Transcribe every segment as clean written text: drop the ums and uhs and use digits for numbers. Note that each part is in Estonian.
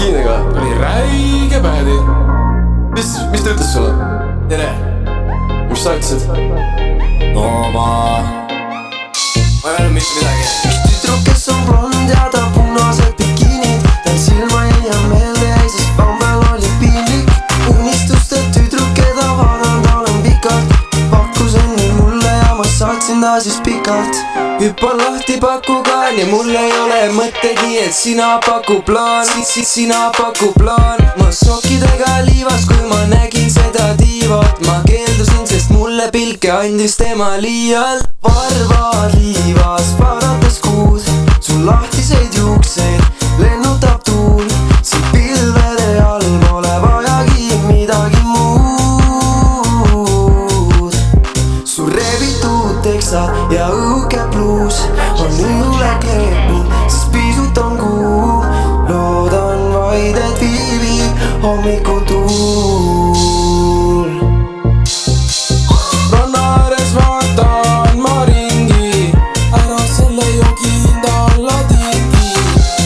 bikiiniga oli räige bädi. Mis ta ütles sulle? Tere. Mis sa ütlesid? No ma ei öelnud mitte midagi. Üks tüdruk, kes on blond ja ta punased bikiinid. Tal silma jäi ja meelde jäi, sest pambel oli piinlik. Unistuste tüdruk, keda vaadanud olen pikalt. Pakkus enne mulle ja ma saatsin ta siis pikalt. Hüppan lahti pakukaan ja mul ei ole mõttegi, et sina paku plaan. Sina paku plaan. Ma sokkidega liivas, kui ma nägin seda diivat. Ma keeldusin, sest mulle pilke andis tema liialt. Varvad liivas, vaadates kuud. Sul lahtiseid juukseid lennutab tuul. Siin pilvede all pole vajagi midagi muud. Su rebitud teksad ja õhuke bluus on üle kleepunud, sest pisut on kuu. Loodan vaid, et viibib hommikutuul. Ranna ääres vaatan ma ringi, ära selle jogi hinda alla tingi.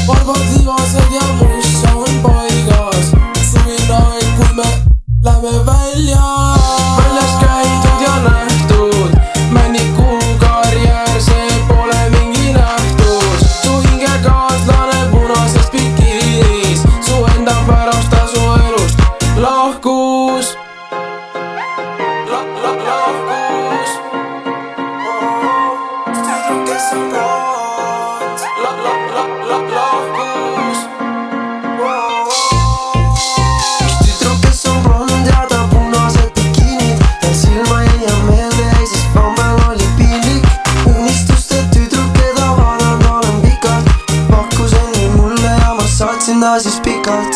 Varbad liivased ja must on paigas. Suvine aeg, kui me lähme välja. Väljas käidud ja nähtud, männiku karjäär, see pole mingi nähtus. Su hingekaaslane punases bikiinis, su enda pärast ta su elust lahkus. Lahkus. Tüdruk, kes on blond. Lahkus. Üks tüdruk, kes on blond ja ta punased bikiinid. Tal silma jäi ja meelde jäi, sest pambel oli piinlik. Unistuste tüdruk, keda vaadanud olen pikalt. Pakkus enne mulle ja ma saatsin ta siis pikalt.